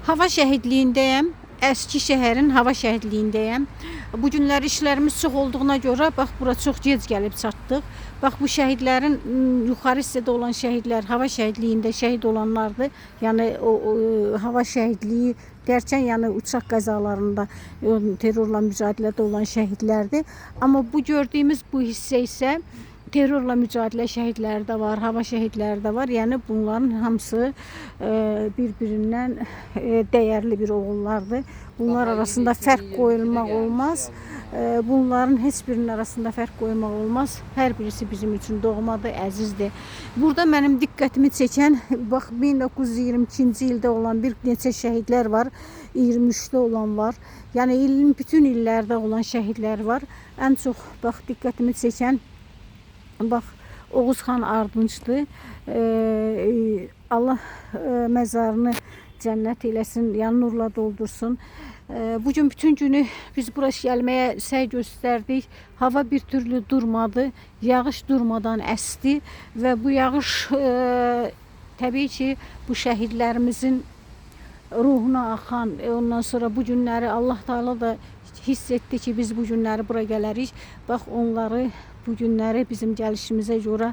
Hava şəhidliyindəyəm. Əski şəhərin hava şəhidliyindəyəm. Bu günlər işlərimiz çox olduğuna görə bax bura çox gec gəlib çatdıq. Bax bu şəhidlərin yuxarı hissədə olan şəhidlər hava şəhidliyində şəhid olanlardır. Yəni o hava şəhidliyi dərkən yəni uçaq qəzalarında terrorla mücadilədə olan şəhidlərdir. Amma bu gördüyümüz bu hissə isə terrorla mücadilə şəhidləri də var, hava şəhidləri də var. Yəni bunların hamısı bir-birindən dəyərli bir oğullardır. Bunlar arasında fərq qoyulmaq olmaz. Bunların heç birinin arasında fərq qoymaq olmaz. Hər birisi bizim üçün doğmadır, əzizdir. Burada mənim diqqətimi çəkən, bax 1922-ci ildə olan bir neçə şəhidlər var. 23-də olan var. Yəni ilin bütün illərdə olan şəhidlər var. Ən çox bax diqqətimi çəkən bax Oğuzxan Ardınçdır. Allah məzarını cənnət eləsin, yəni nurla doldursun. Bugün bütün günü biz bura gəlməyə səy göstərdik. Hava bir türlü durmadı. Yağış durmadan əsdi və bu yağış təbii ki bu şəhidlərimizin ruhuna axan, ondan sonra bu günləri Allah Taala da hiss etdi ki biz bu günləri bura gələrik. Bax onları bu günləri bizim gəlişimizə görə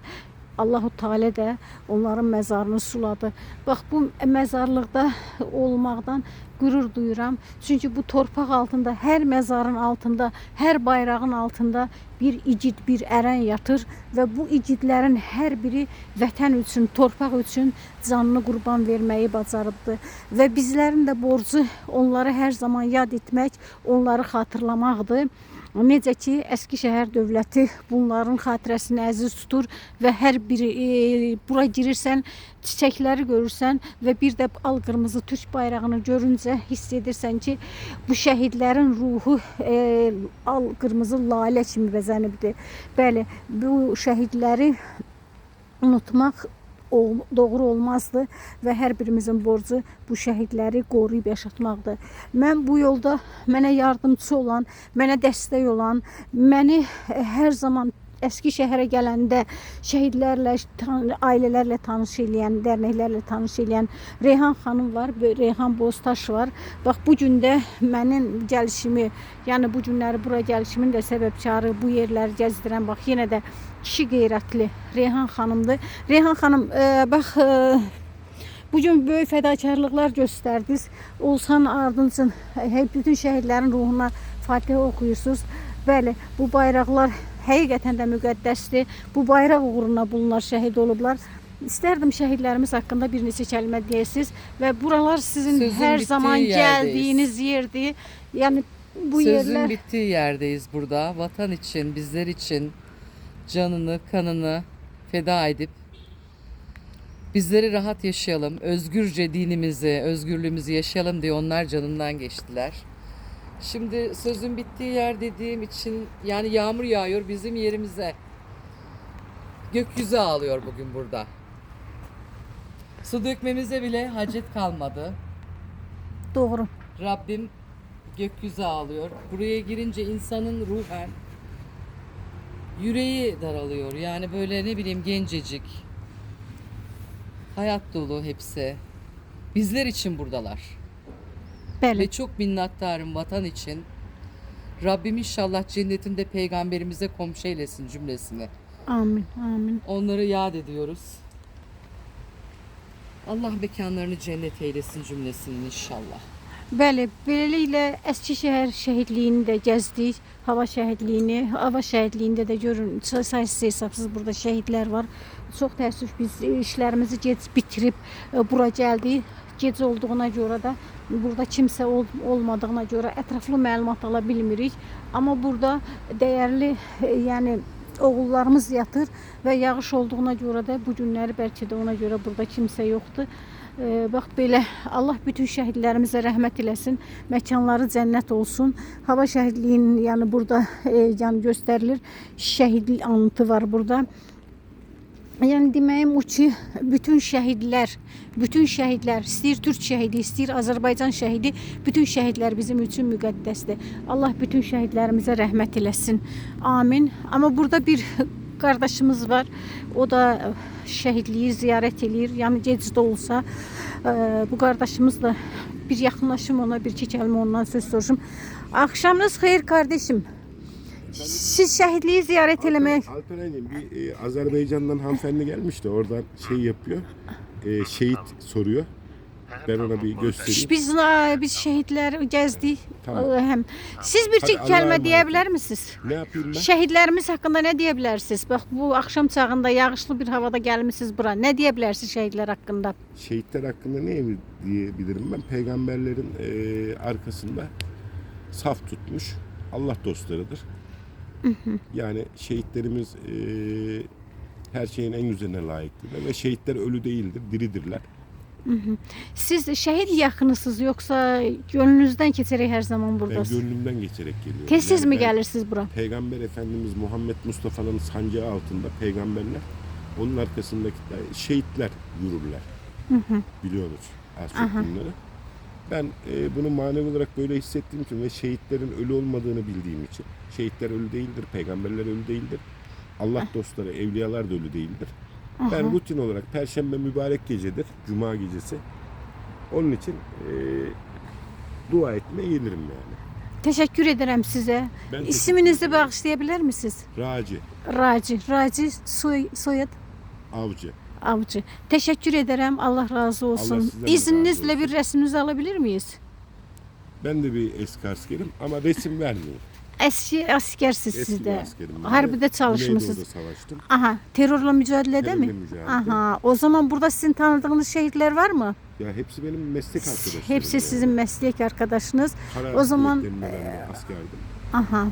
Allahu Teala da onların məzarını suladı. Bax bu məzarlıqda olmaqdan qürur duyuram. Çünki bu torpaq altında, hər məzarın altında, hər bayrağın altında bir igid, bir ərən yatır və bu igidlərin hər biri vətən üçün, torpaq üçün canını qurban verməyi bacarıbdı. Və bizlərin də borcu onları hər zaman yad etmək, onları xatırlamaqdır. Necə ki, Əski şəhər dövləti bunların xatirəsini əziz tutur və hər biri bura girirsən, çiçəkləri görürsən və bir də al qırmızı Türk bayrağını görüncə hiss edirsən ki, bu şəhidlərin ruhu al qırmızı lalə kimi bəzənibdir. Bəli, bu şəhidləri unutmaq doğru olmazdı və hər birimizin borcu bu şəhidləri qoruyub yaşatmaqdır. Mən bu yolda mənə yardımcı olan, mənə dəstək olan, məni hər zaman Əski şəhərə gələndə şəhidlərlə, ailələrlə tanış edən, dərnəklərlə tanış edən Reyhan xanım var, Reyhan Boztaş var. Bax bu gün də mənim gəlişimi, yəni bu günləri bura gəlişimin də səbəbkarı, bu yerləri gəzdirən bax yenə də kişi qeyrətli Reyhan xanımdır. Reyhan xanım, bax bugün böyük fədakarlıqlar göstərdiniz. Oğuzxan Ardınçın bütün şəhidlərin ruhuna Fatihə oxuyursunuz. Bəli, bu bayraqlar həqiqətən də müqəddəsdir. Bu bayraq uğruna bunlar şəhid olublar. İstərdim şəhidlərimiz haqqında bir neçə kəlmə deyəsiniz və buralar sizin hər zaman gəldiyiniz yerdir. Yəni bu yerlər... Sözün bittiği yerdeyiz burada. Vatan için, bizler için canını, kanını feda edip bizleri rahat yaşayalım, özgürce dinimizi, özgürlüğümüzü yaşayalım diye onlar canından geçtiler. Şimdi sözün bittiği yer dediğim için yani yağmur yağıyor bizim yerimize. Gökyüzü ağlıyor bugün burada. Su dökmemize bile hacet kalmadı. Doğru. Rabbim gökyüzü ağlıyor. Buraya girince insanın ruhen yüreği daralıyor. Yani böyle ne bileyim gencecik. Hayat dolu hepsi. Bizler için buradalar. Bəli. Ve çok minnettarım vatan için. Rabbim inşallah cennetinde peygamberimize komşu eylesin cümlesini. Amin, amin. Onları yad ediyoruz. Allah mekanlarını cennet eylesin cümlesini inşallah. Bəli, beləliklə Əski şəhər şəhidliyini də gəzdik. Hava şəhidliyini, hava şəhidliyində də görün, sayısız hesabsız burada şəhidlər var. Çox təəssüf biz işlərimizi gec bitirib bura gəldik. Gecə olduğuna görə də burada kimsə olmadığına görə ətraflı məlumat ala bilmirik. Amma burada dəyərli, yəni oğullarımız yatır və yağış olduğuna görə də bu günləri bəlkə də ona görə burada kimsə yoxdur. Bax belə, Allah bütün şəhidlərimizə rəhmət eləsin, məkanları cənnət olsun. Hava şəhidliyinin yəni burada yəni göstərilir, şəhid anıtı var burada. Yəni deməyim o ki, bütün şəhidlər, istəyir Türk şəhidi, istəyir Azərbaycan şəhidi, bütün şəhidlər bizim üçün müqəddəsdir. Allah bütün şəhidlərimizə rəhmət eləsin. Amin. Amma burada bir qardaşımız var. O da şəhidliyi ziyarət eləyir. Yəni gec də olsa bu qardaşımız da Bir yakınlaşım ona, bir iki kelime ondan söz soruşum. Akşamınız hayır kardeşim. Siz şehitliği ziyaret elemeye... Alperen'cim bir Azerbaycan'dan hanımefendi gelmiş de oradan şey yapıyor. Şehit soruyor. Ben ona bir göstereyim. Biz şehitler gezdik. Tamam. Hem siz bir Hadi iki Allah'a kelime emanet diyebilir olun. misiniz? Ne yapayım ben? Şehitlerimiz hakkında ne diyebilirsiniz? Bak bu akşam çağında yağışlı bir havada gelmişsiniz bura. Ne diyebilirsiniz şehitler hakkında? Şehitler hakkında ne diyebilirim ben? Peygamberlerin arkasında saf tutmuş Allah dostlarıdır. Yani şehitlerimiz her şeyin en güzeline layıktılar ve şehitler ölü değildir, diridirler. Siz şehit yakınısınız yoksa gönlünüzden geçerek her zaman Ben buradasınız? gönlümden geçerek geliyorum. Tez Yani mi ben gelirsiniz bura? Peygamber Efendimiz Muhammed Mustafa'nın sancağı altında peygamberler, onun arkasındaki de şehitler yürürler. Biliyoruz az çok bunları. Ben bunu manevi olarak böyle hissettiğim için ve şehitlerin ölü olmadığını bildiğim için, şehitler ölü değildir, peygamberler ölü değildir, Allah dostları, evliyalar da ölü değildir. Ben rutin olarak Perşembe mübarek gecedir, Cuma gecesi. Onun için dua etmeye gelirim yani. Teşekkür ederim size. Ben teşekkür İsminizi ederim. bağışlayabilir misiniz? Raci, Raci soyad avcı. Avcı. Teşekkür ederim. Allah razı olsun. sizden de razı İzninizle olsun. bir resminizi alabilir miyiz? Ben de bir eski askerim ama resim vermiyorum. Eski askersiniz Eski siz bir de. askerim. ben de. Harbide çalışmışsınız. Güneydoğu'da savaştım. Aha, terörle mücadelede Terörle mi? mücadelede. Aha, o zaman burada sizin tanıdığınız şehitler var mı? Ya hepsi benim meslek arkadaşlarım. Hepsi yani. sizin meslek arkadaşınız. Kara O zaman kuvvetlerinde ben de askerdim. aha.